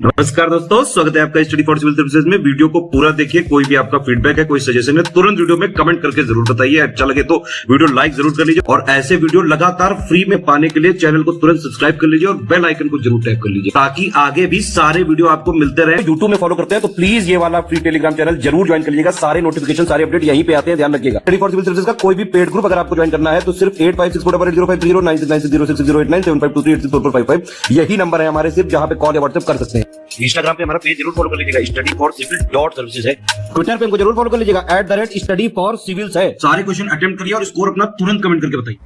नमस्कार दोस्तों, स्वागत है आपका स्टडी फॉर सिविल सर्विसेज में। वीडियो को पूरा देखिए। कोई भी आपका फीडबैक है, कोई सजेशन है, तुरंत वीडियो में कमेंट करके जरूर बताइए। अच्छा लगे तो वीडियो लाइक जरूर कर लीजिए और ऐसे वीडियो लगातार फ्री में पाने के लिए चैनल को तुरंत सब्सक्राइब कर लीजिए और बेल आइकन को जरूर टैप कर लीजिए ताकि आगे भी सारे वीडियो आपको मिलते रहे। यूट्यूब में फॉलो करते हैं तो प्लीज ये वाला फ्री टेलीग्राम चैनल जरूर ज्वाइन कर लीजिएगा। सारे नोटिफिकेशन, सारे अपडेट यहीं पे आते हैं, ध्यान रखिएगा। स्टडी फॉर सिविल सर्विसेज का कोई भी पेड ग्रुप अगर आपको ज्वाइन करना है तो सिर्फ 856480560660897523864455 यही नंबर है हमारे, सिर्फ जहां पे कॉल या व्हाट्सएप कर सकते हैं। इंस्टाग्राम पे हमारा पेज जरूर फॉलो कर लीजिएगा, studyforcivil.services है। ट्विटर पे हमको जरूर फॉलो कर लीजिएगा, @studyforcivils है। सारे क्वेश्चन अटेम्प्ट करिए और स्कोर अपना तुरंत कमेंट करके बताइए।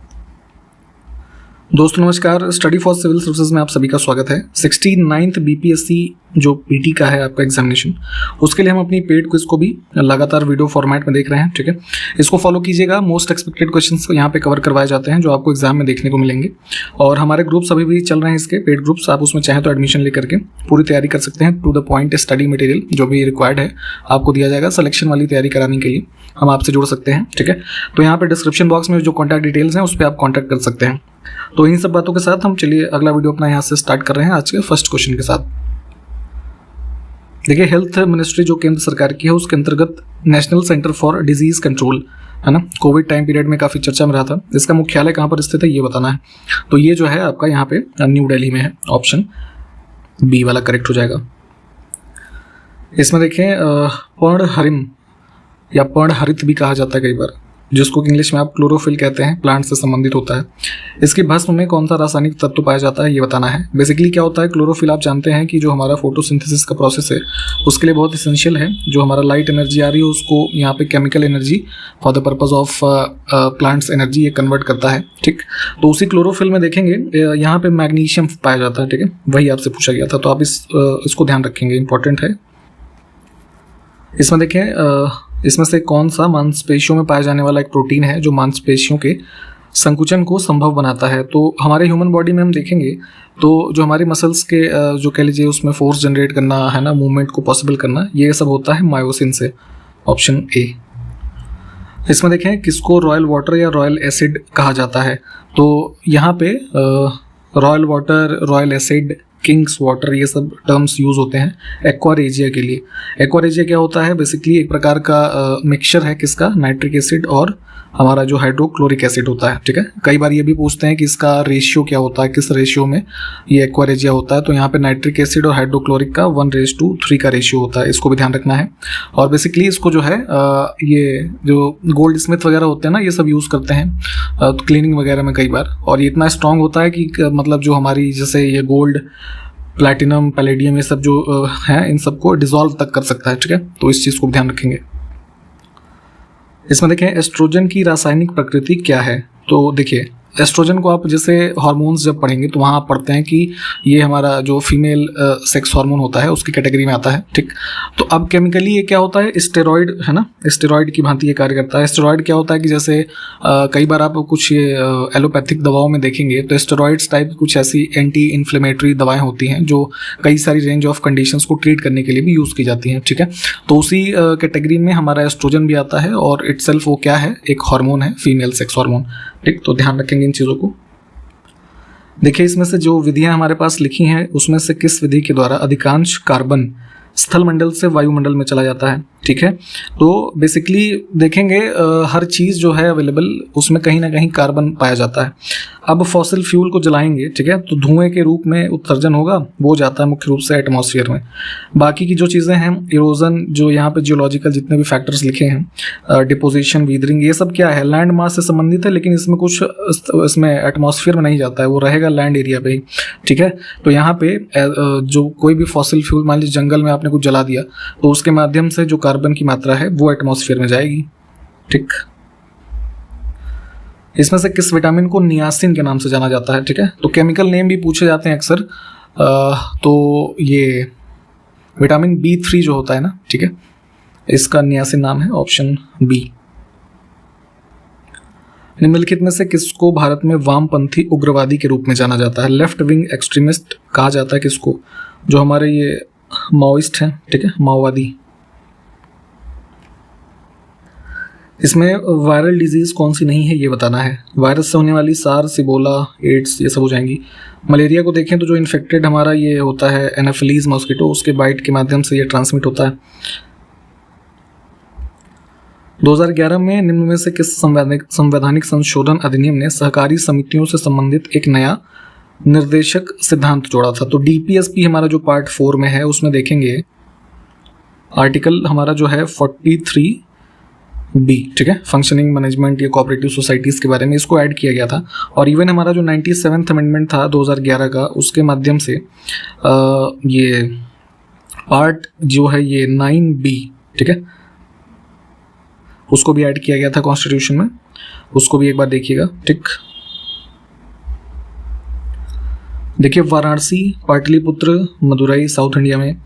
दोस्तों नमस्कार, स्टडी फॉर सिविल सर्विसेज में आप सभी का स्वागत है। 69th बीपीएससी जो पीटी का है आपका एग्जामिनेशन, उसके लिए हम अपनी पेड क्विज को भी लगातार वीडियो फॉर्मेट में देख रहे हैं। ठीक है, इसको फॉलो कीजिएगा। मोस्ट एक्सपेक्टेड क्वेश्चंस यहाँ पे कवर करवाए जाते हैं जो आपको एग्जाम में देखने को मिलेंगे। और हमारे ग्रुप्स अभी भी चल रहे हैं, इसके पेड ग्रुप्स। आप उसमें चाहें तो एडमिशन लेकर के पूरी तैयारी कर सकते हैं। To the point study material जो भी रिक्वायर्ड है आपको दिया जाएगा। सिलेक्शन वाली तैयारी कराने के लिए हम आपसे जुड़ सकते हैं। ठीक है, तो यहाँ पे डिस्क्रिप्शन बॉक्स में जो कॉन्टैक्ट डिटेल्स हैं उस पर आप कॉन्टैक्ट कर सकते हैं। तो इन सब बातों के साथ हम चलिए अगला वीडियो अपना यहाँ से स्टार्ट कर रहे हैं आज के फर्स्ट क्वेश्चन के साथ। देखिए, हेल्थ मिनिस्ट्री जो केंद्र सरकार की है उसके अंतर्गत national centre for disease control है ना, कोविड टाइम पीरियड में काफ़ी चर्चा में रहा था। इसका मुख्यालय कहाँ पर स्थित है ये बताना है। तो ये जो है आपका यहाँ पे न्यू दिल्ली में है। ऑप्शन बी वाला करेक्ट हो जाएगा। इसमें देखें पर्णहरित या पर्णहरित भी कहा जाता है कई बार, जिसको इंग्लिश में आप क्लोरोफिल कहते हैं, प्लांट से संबंधित होता है। इसकी भस्म में कौन सा रासायनिक तत्व पाया जाता है ये बताना है। बेसिकली क्या होता है क्लोरोफिल, आप जानते हैं कि जो हमारा फोटोसिंथेसिस का प्रोसेस है उसके लिए बहुत इसेंशियल है। जो हमारा लाइट एनर्जी आ रही है उसको यहाँ पे chemical energy for the purpose of plants energy ये कन्वर्ट करता है। ठीक, तो उसी क्लोरोफिल में देखेंगे यहाँ पे मैग्नीशियम पाया जाता है। ठीक है, वही आपसे पूछा गया था, तो आप इसको ध्यान रखेंगे, इंपॉर्टेंट है। इसमें देखें इसमें से कौन सा मांसपेशियों में पाया जाने वाला एक प्रोटीन है जो मांसपेशियों के संकुचन को संभव बनाता है। तो हमारे ह्यूमन बॉडी में हम देखेंगे तो जो हमारे मसल्स के जो कह लीजिए उसमें फोर्स जनरेट करना है ना, मूवमेंट को पॉसिबल करना, ये सब होता है मायोसिन से। Option A. इसमें देखें किसको रॉयल वाटर या रॉयल एसिड कहा जाता है। तो यहाँ पे royal water, royal acid, Kings water, ये सब टर्म्स यूज़ होते हैं एक्वारेजिया के लिए। एक्वारेजिया क्या होता है? बेसिकली एक प्रकार का मिक्सचर है किसका, नाइट्रिक एसिड और हमारा जो हाइड्रोक्लोरिक एसिड होता है। ठीक है, कई बार ये भी पूछते हैं कि इसका रेशियो क्या होता है, किस रेशियो में ये एक्वारेजिया होता है। तो यहाँ पे नाइट्रिक एसिड और हाइड्रोक्लोरिक का 1:3 का रेशियो होता है, इसको भी ध्यान रखना है। और बेसिकली इसको जो है ये जो गोल्ड स्मिथ वगैरह होते हैं ना, ये सब यूज़ करते हैं क्लीनिंग वगैरह में कई बार। और ये इतना स्ट्रॉन्ग होता है कि मतलब जो हमारी जैसे ये गोल्ड, प्लैटिनम, पैलेडियम, ये सब जो हैं इन सबको डिसॉल्व तक कर सकता है। ठीक है, तो इस चीज़ को ध्यान रखेंगे। इसमें देखें एस्ट्रोजन की रासायनिक प्रकृति क्या है। तो देखिए एस्ट्रोजन को आप जैसे हार्मोन्स जब पढ़ेंगे तो वहाँ आप पढ़ते हैं कि ये हमारा जो फीमेल सेक्स हार्मोन होता है उसकी कैटेगरी में आता है। ठीक, तो अब केमिकली ये क्या होता है, स्टेरॉइड है ना, स्टेरॉइड की भांति ये कार्य करता है। स्टेरॉइड क्या होता है कि जैसे कई बार आप कुछ ये एलोपैथिक दवाओं में देखेंगे तो स्टेरॉइड्स टाइप कुछ ऐसी एंटी इन्फ्लेमेटरी दवाएं होती हैं जो कई सारी रेंज ऑफ कंडीशंस को ट्रीट करने के लिए भी यूज़ की जाती हैं। ठीक है, तो उसी कैटेगरी में हमारा एस्ट्रोजन भी आता है और इटसेल्फ वो क्या है, एक हार्मोन है, फीमेल सेक्स हार्मोन। ठीक, तो ध्यान रखेंगे इन चीज़ों को। देखिए इसमें से जो विधियां हमारे पास लिखी हैं उसमें से किस विधि के द्वारा अधिकांश कार्बन स्थलमंडल से वायुमंडल में चला जाता है। ठीक है, तो बेसिकली देखेंगे हर चीज़ जो है अवेलेबल उसमें कहीं ना कहीं कार्बन पाया जाता है। अब फॉसिल फ्यूल को जलाएंगे, ठीक है, तो धुएं के रूप में उत्सर्जन होगा, वो जाता है मुख्य रूप से एटमॉस्फेयर में। बाकी की जो चीज़ें हैं, इरोजन, जो यहाँ पे जियोलॉजिकल जितने भी फैक्टर्स लिखे हैं, डिपोजिशन, वीदरिंग, ये सब क्या है, लैंड मास से संबंधित है, लेकिन इसमें कुछ इसमें एटमॉस्फेयर में नहीं जाता है, वो रहेगा लैंड एरिया पे ही। ठीक है, तो यहाँ पे जो कोई भी फॉसिल फ्यूल, मान लीजिए जंगल में आपने कुछ जला दिया तो उसके माध्यम से जो कार्बन की मात्रा है वो एटमॉस्फेयर में जाएगी। ठीक, इसमें से किस विटामिन को नियासिन के नाम से जाना जाता है। ठीक है, तो केमिकल नेम भी पूछे जाते हैं अक्सर। तो ये विटामिन B3 जो होता है ना, ठीक है, इसका नियासिन नाम है। Option B. निम्नलिखित में से किसको भारत में वामपंथी उग्रवादी के रूप में जाना जाता है। लेफ्ट विंग एक्सट्रीमिस्ट कहा जाता है किसको, जो हमारे ये माओइस्ट हैं, ठीक है, माओवादी। इसमें वायरल डिजीज़ कौन सी नहीं है ये बताना है। वायरस से होने वाली सार्स, इबोला, एड्स ये सब हो जाएंगी। मलेरिया को देखें तो जो इन्फेक्टेड हमारा ये होता है एनाफिलीज मॉस्किटो, उसके बाइट के माध्यम से ये ट्रांसमिट होता है। 2011 में निम्न में से किस संवैधानिक संशोधन अधिनियम ने सहकारी समितियों से संबंधित एक नया निर्देशक सिद्धांत जोड़ा था? तो डीपीएसपी हमारा जो पार्ट 4 में है उसमें देखेंगे आर्टिकल हमारा जो है 43B, ठीक है, फंक्शनिंग मैनेजमेंट या कोऑपरेटिव सोसाइटीज़ के बारे में इसको ऐड किया गया था। और इवन हमारा जो 97th अमेंडमेंट था 2011 का, उसके माध्यम से ये पार्ट जो है ये 9B, ठीक है, उसको भी ऐड किया गया था कॉन्स्टिट्यूशन में, उसको भी एक बार देखिएगा। ठीक, देखिए वाराणसी, पाटलिपुत्र, मदुरई साउथ इंडिया में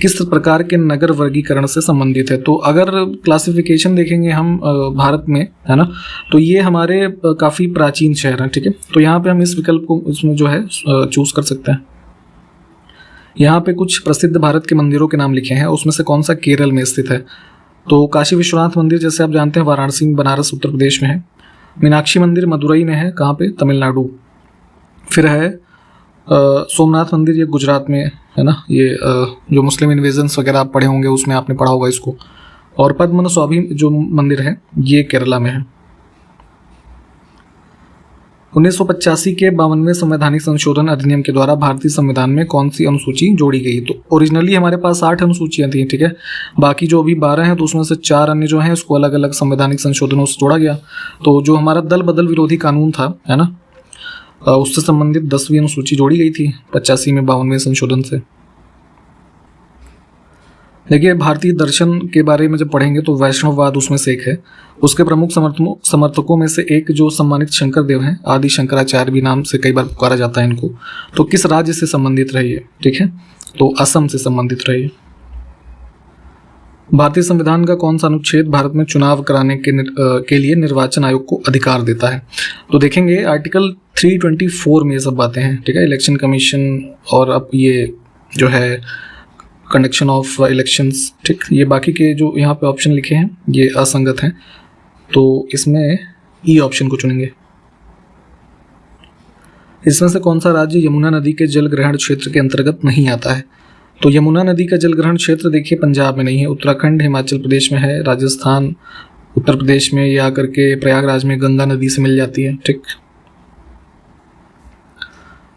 किस प्रकार के नगर वर्गीकरण से संबंधित है? तो अगर क्लासिफिकेशन देखेंगे हम भारत में, है ना, तो ये हमारे काफ़ी प्राचीन शहर हैं, ठीक है। तो यहाँ पे हम इस विकल्प को इसमें जो है चूज़ कर सकते हैं। यहाँ पे कुछ प्रसिद्ध भारत के मंदिरों के नाम लिखे हैं, उसमें से कौन सा केरल में स्थित है? तो काशी विश्वनाथ मंदिर जैसे आप जानते हैं वाराणसी में, बनारस उत्तर प्रदेश में है। मीनाक्षी मंदिर मदुरई में है, कहाँ पे? तमिलनाडु। फिर है सोमनाथ मंदिर, ये गुजरात में है ना, ये जो मुस्लिम इन्वेजन्स वगैरह आप पढ़े होंगे उसमें आपने पढ़ा होगा इसको। और पद्मनाभस्वामी जो मंदिर है ये केरला में है। 1985 के 52वें संवैधानिक संशोधन अधिनियम के द्वारा भारतीय संविधान में कौन सी अनुसूची जोड़ी गई? तो ओरिजिनली हमारे पास 8 अनुसूचियां थी, ठीक है, बाकी जो अभी 12 हैं तो उसमें से 4 अन्य जो हैं उसको अलग अलग संवैधानिक संशोधनों से जोड़ा गया। तो जो हमारा दल बदल विरोधी कानून था, है ना, उससे संबंधित 10वीं अनुसूची जोड़ी गई थी 85 में 52वें संशोधन से। देखिए भारतीय दर्शन के बारे में जब पढ़ेंगे तो वैष्णववाद उसमें से एक है। उसके प्रमुख समर्थकों में से एक जो सम्मानित शंकरदेव हैं, आदि शंकराचार्य भी नाम से कई बार पुकारा जाता है इनको। तो किस राज्य से संबंधित रही है? ठीक है, तो असम से संबंधित रही है। भारतीय संविधान का कौन सा अनुच्छेद भारत में चुनाव कराने के लिए निर्वाचन आयोग को अधिकार देता है? तो देखेंगे आर्टिकल 324 में ये सब बातें हैं, ठीक है, इलेक्शन कमीशन और अब ये जो है कंडक्शन ऑफ इलेक्शंस, ठीक। ये बाकी के जो यहाँ पे ऑप्शन लिखे हैं ये असंगत हैं, तो इसमें ई ऑप्शन को चुनेंगे। इसमें से कौन सा राज्य यमुना नदी के जल ग्रहण क्षेत्र के अंतर्गत नहीं आता है? तो यमुना नदी का जल ग्रहण क्षेत्र देखिए पंजाब में नहीं है, उत्तराखंड, हिमाचल प्रदेश में है, राजस्थान, उत्तर प्रदेश में, या करके प्रयागराज में गंगा नदी से मिल जाती है, ठीक।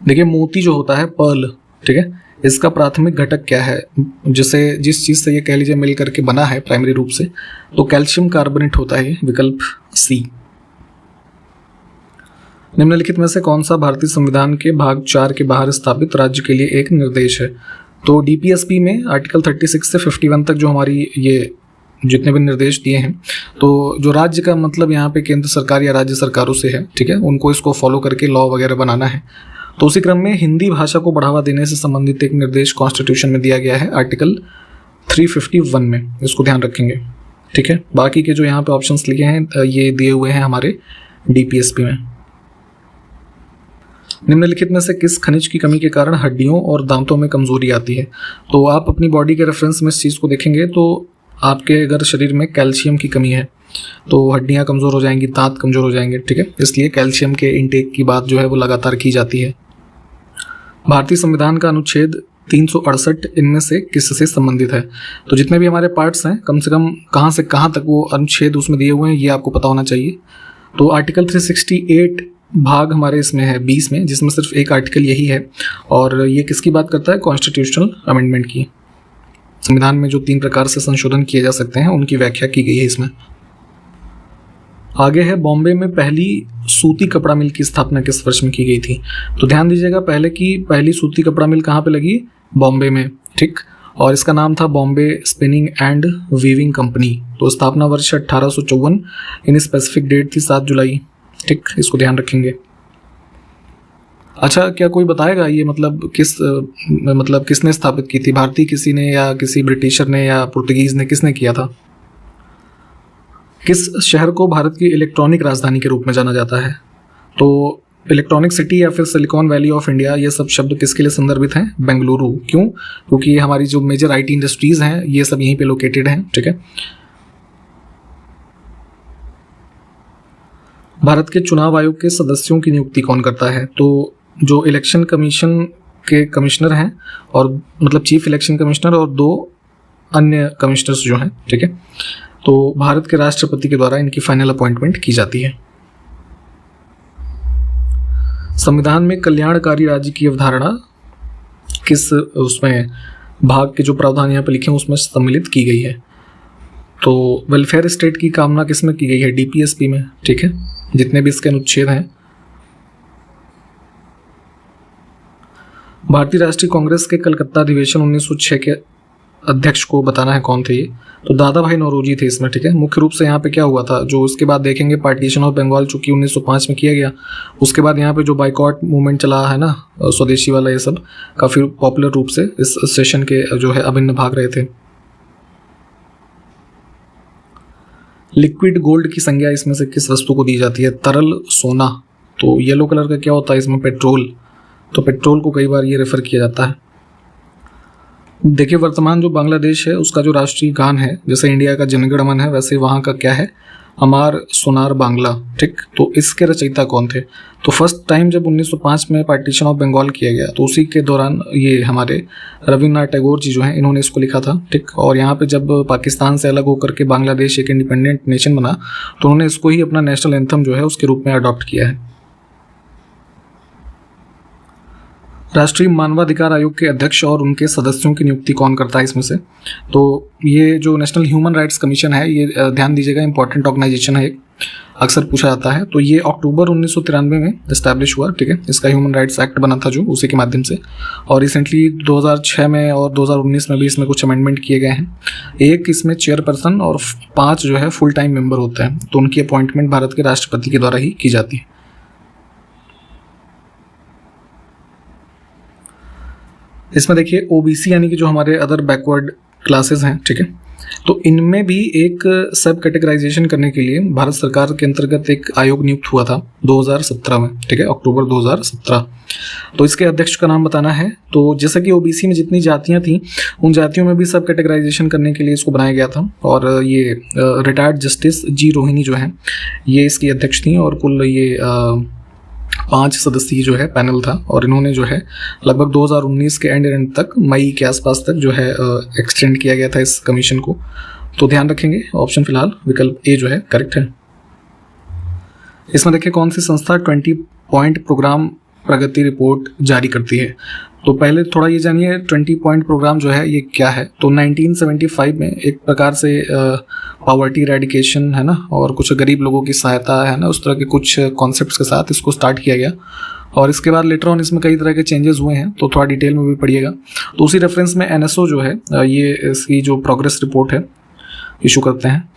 देखिए मोती जो होता है, पर्ल, ठीक है, इसका प्राथमिक घटक क्या है? जिस चीज़ से ये कह लीजिए मिल करके बना है प्राइमरी रूप से, तो कैल्शियम कार्बोनेट होता है, विकल्प सी। निम्नलिखित में से कौन सा भारतीय संविधान के भाग 4 के बाहर स्थापित राज्य के लिए एक निर्देश है? तो डीपीएसपी में आर्टिकल 36 से 51 तक जो हमारी ये जितने भी निर्देश दिए हैं, तो जो राज्य का मतलब यहाँ पे केंद्र सरकार या राज्य सरकारों से है, ठीक है, उनको इसको फॉलो करके लॉ वगैरह बनाना है। तो उसी क्रम में हिंदी भाषा को बढ़ावा देने से संबंधित एक निर्देश कॉन्स्टिट्यूशन में दिया गया है आर्टिकल 351 में, इसको ध्यान रखेंगे, ठीक है। बाकी के जो यहाँ पे ऑप्शंस लिखे हैं ये दिए हुए हैं हमारे डीपीएसपी में। निम्नलिखित में से किस खनिज की कमी के कारण हड्डियों और दांतों में कमजोरी आती है? तो आप अपनी बॉडी के रेफरेंस में इस चीज़ को देखेंगे तो आपके अगर शरीर में कैल्शियम की कमी है तो हड्डियां कमज़ोर हो जाएंगी, दांत कमज़ोर हो जाएंगे, ठीक है। इसलिए कैल्शियम के इनटेक की बात जो है वो लगातार की जाती है। भारतीय संविधान का अनुच्छेद 368 इनमें से किससे संबंधित है? तो जितने भी हमारे पार्ट्स हैं कम से कम कहाँ से कहाँ तक वो अनुच्छेद उसमें दिए हुए हैं ये आपको पता होना चाहिए। तो आर्टिकल 368 भाग हमारे इसमें है 20 में, जिसमें सिर्फ एक आर्टिकल यही है, और ये किसकी बात करता है? कॉन्स्टिट्यूशनल अमेंडमेंट की। संविधान में जो 3 प्रकार से संशोधन किए जा सकते हैं उनकी व्याख्या की गई है इसमें। आगे है बॉम्बे में पहली सूती कपड़ा मिल की स्थापना किस वर्ष में की गई थी? तो ध्यान दीजिएगा पहली सूती कपड़ा मिल कहाँ पे लगी? बॉम्बे में, ठीक। और इसका नाम था Bombay spinning and weaving company. तो स्थापना वर्ष 1854, इन स्पेसिफिक डेट थी 7 जुलाई, ठीक, इसको ध्यान रखेंगे। अच्छा, क्या कोई बताएगा ये मतलब किसने स्थापित की थी? भारतीय किसी ने या किसी ब्रिटिशर ने या पुर्तगीज ने, किसने किया था? किस शहर को भारत की इलेक्ट्रॉनिक राजधानी के रूप में जाना जाता है? तो इलेक्ट्रॉनिक सिटी या फिर सिलिकॉन वैली ऑफ इंडिया, ये सब शब्द किसके लिए संदर्भित हैं? बेंगलुरु। क्यों? क्योंकि हमारी जो मेजर आईटी इंडस्ट्रीज हैं ये सब यहीं पे लोकेटेड हैं, ठीक है। भारत के चुनाव आयोग के सदस्यों की नियुक्ति कौन करता है? तो जो इलेक्शन कमीशन के कमिश्नर हैं और मतलब चीफ इलेक्शन कमिश्नर और 2 अन्य कमिश्नर्स जो हैं, ठीक है, तो भारत के राष्ट्रपति के द्वारा इनकी फाइनल अपॉइंटमेंट की जाती है। संविधान में कल्याणकारी राज्य की अवधारणा किस उसमें भाग के जो प्रावधान यहाँ पे लिखे हैं उसमें सम्मिलित की गई है? तो वेलफेयर स्टेट की कामना किस में की गई है? डीपीएसपी में, ठीक है, जितने भी इसके अनुच्छेद हैं। भारतीय राष्ट्रीय कांग्रेस के कलकत्ता अधिवेशन 1906 के अध्यक्ष को बताना है कौन थे ये? तो दादा भाई नौरोजी थे इसमें, ठीक है। मुख्य रूप से यहाँ पे क्या हुआ था, जो उसके बाद देखेंगे पार्टीशन ऑफ बंगाल चूंकि 1905 में किया गया, उसके बाद यहाँ पे जो बाइकॉट मूवमेंट चला है ना, स्वदेशी वाला, ये सब काफ़ी पॉपुलर रूप से इस सेशन के जो है अभिन्न भाग रहे थे। लिक्विड गोल्ड की संज्ञा इसमें से किस वस्तु को दी जाती है? तरल सोना। तो येलो कलर का क्या होता है इसमें? पेट्रोल। तो पेट्रोल को कई बार ये रेफर किया जाता है। देखिए, वर्तमान जो बांग्लादेश है उसका जो राष्ट्रीय गान है, जैसे इंडिया का जनगण मन है, वैसे वहाँ का क्या है? अमार सोनार बांग्ला, ठीक। तो इसके रचयिता कौन थे? तो फर्स्ट टाइम जब 1905 में पार्टीशन ऑफ बंगाल किया गया तो उसी के दौरान ये हमारे रविन्द्रनाथ टैगोर जी जो हैं इन्होंने इसको लिखा था, ठीक। और यहाँ पे जब पाकिस्तान से अलग होकर के बांग्लादेश एक इंडिपेंडेंट नेशन बना तो उन्होंने इसको ही अपना नेशनल एंथम जो है उसके रूप में अडॉप्ट किया है। राष्ट्रीय मानवाधिकार आयोग के अध्यक्ष और उनके सदस्यों की नियुक्ति कौन करता है इसमें से? तो ये जो नेशनल ह्यूमन राइट्स कमीशन है, ये ध्यान दीजिएगा इंपॉर्टेंट ऑर्गेनाइजेशन है, अक्सर पूछा जाता है। तो ये अक्टूबर 1993 में इस्टेब्लिश हुआ, ठीक है। इसका ह्यूमन राइट्स एक्ट बना था जो, उसी के माध्यम से। और रिसेंटली 2006 में और 2019 में भी इसमें कुछ अमेंडमेंट किए गए हैं। एक इसमें चेयरपर्सन और 5 जो है फुल टाइम मेंबर होते हैं, तो उनकी अपॉइंटमेंट भारत के राष्ट्रपति के द्वारा ही की जाती है। इसमें देखिए ओबीसी यानी कि जो हमारे अदर बैकवर्ड क्लासेस हैं, ठीक है, तो इनमें भी एक सब कैटेगराइजेशन करने के लिए भारत सरकार के अंतर्गत एक आयोग नियुक्त हुआ था 2017 में, ठीक है, अक्टूबर 2017। तो इसके अध्यक्ष का नाम बताना है। तो जैसा कि ओबीसी में जितनी जातियां थी उन जातियों में भी सब कैटेगराइजेशन करने के लिए इसको बनाया गया था। और ये रिटायर्ड जस्टिस जी रोहिणी जो है ये इसकी अध्यक्ष थी और कुल ये 5 सदस्यीय जो है पैनल था। और इन्होंने जो है लगभग 2019 के एंड तक, मई के आसपास तक जो है एक्सटेंड किया गया था इस कमीशन को। तो ध्यान रखेंगे, ऑप्शन फिलहाल विकल्प ए जो है करेक्ट है। इसमें देखिए कौन सी संस्था 20 पॉइंट प्रोग्राम प्रगति रिपोर्ट जारी करती है? तो पहले थोड़ा ये जानिए 20 पॉइंट प्रोग्राम जो है ये क्या है। तो 1975 में एक प्रकार से पॉवर्टी इरेडिकेशन है ना, और कुछ गरीब लोगों की सहायता है ना, उस तरह के कुछ कॉन्सेप्ट्स के साथ इसको स्टार्ट किया गया। और इसके बाद लेटर ऑन इसमें कई तरह के चेंजेस हुए हैं, तो थोड़ा डिटेल में भी पढ़िएगा। तो उसी रेफरेंस में एनएसओ जो है ये इसकी जो प्रोग्रेस रिपोर्ट है इशू करते हैं।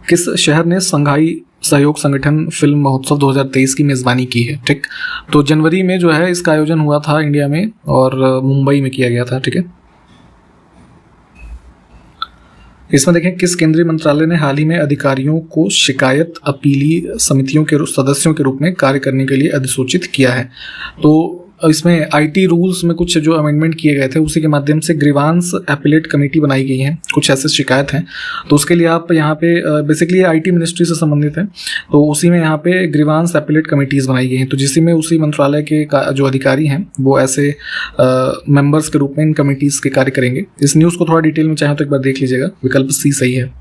किस शहर ने संघाई सहयोग संगठन फिल्म महोत्सव 2023 की मेज़बानी की है? ठीक, तो जनवरी में जो है इसका आयोजन हुआ था इंडिया में और मुंबई में किया गया था, ठीक है। इसमें देखें किस केंद्रीय मंत्रालय ने हाल ही में अधिकारियों को शिकायत अपीली समितियों के सदस्यों के रूप में कार्य करने के लिए अधिसूचित किया है? तो इसमें आईटी रूल्स में कुछ जो अमेंडमेंट किए गए थे उसी के माध्यम से ग्रीवांस एपिलेट कमेटी बनाई गई है। कुछ ऐसे शिकायत हैं तो उसके लिए आप यहाँ पे बेसिकली आईटी मिनिस्ट्री से संबंधित है, तो उसी में यहाँ पे ग्रीवांस एपिलेट कमेटीज़ बनाई गई हैं। तो जिसमें में उसी मंत्रालय के जो अधिकारी हैं वो ऐसे मेंबर्स के रूप में इन कमेटीज़ के कार्य करेंगे। इस न्यूज़ को थोड़ा डिटेल में चाहें तो एक बार देख लीजिएगा, विकल्प सी सही है।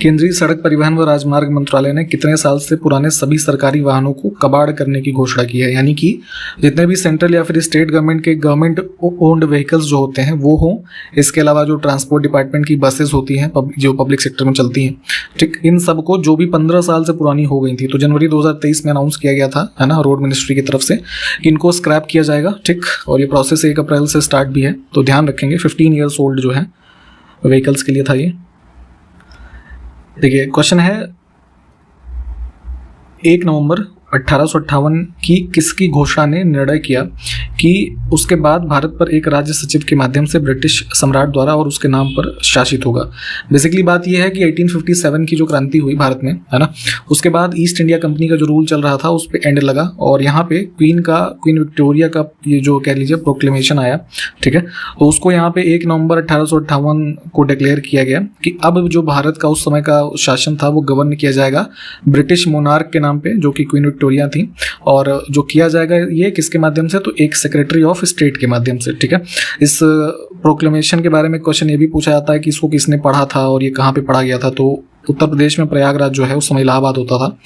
केंद्रीय सड़क परिवहन व राजमार्ग मंत्रालय ने कितने साल से पुराने सभी सरकारी वाहनों को कबाड़ करने की घोषणा की है? यानी कि जितने भी सेंट्रल या फिर स्टेट गवर्नमेंट के गवर्नमेंट ओन्ड व्हीकल्स जो होते हैं वो हों, इसके अलावा जो ट्रांसपोर्ट डिपार्टमेंट की बसेस होती हैं जो पब्लिक सेक्टर में चलती हैं, ठीक, इन सबको जो भी 15 साल से पुरानी हो गई थी, तो जनवरी 2023 में अनाउंस किया गया था, है ना, रोड मिनिस्ट्री की तरफ से कि इनको स्क्रैप किया जाएगा, ठीक। और ये प्रोसेस 1 अप्रैल से स्टार्ट भी है, तो ध्यान रखेंगे 15 ईयर्स ओल्ड जो है व्हीकल्स के लिए था ये। देखिए क्वेश्चन है 1 नवंबर 1858 की किसकी घोषणा ने निर्णय किया कि उसके बाद भारत पर एक राज्य सचिव के माध्यम से ब्रिटिश सम्राट द्वारा और उसके नाम पर शासित होगा। बेसिकली बात यह है कि 1857 की जो क्रांति हुई भारत में, है ना, उसके बाद ईस्ट इंडिया कंपनी का जो रूल चल रहा था उस पर एंड लगा और यहाँ पे क्वीन विक्टोरिया का ये जो कह लीजिए प्रोक्लेमेशन आया, ठीक है। तो उसको यहाँ पे 1 नवंबर 1858 को डिक्लेयर किया गया कि अब जो भारत का उस समय का शासन था वो गवर्न किया जाएगा ब्रिटिश मोनार्क के नाम पे, जो कि क्वीन विक्टोरिया थी, और जो किया जाएगा ये किसके माध्यम से, तो एक सेक्रेटरी ऑफ स्टेट के माध्यम से, ठीक है। इस प्रोक्लेमेशन के बारे में क्वेश्चन ये भी पूछा जाता है कि इसको किसने पढ़ा था और ये कहाँ पे पढ़ा गया था। तो उत्तर प्रदेश में प्रयागराज जो है उस समय इलाहाबाद होता था,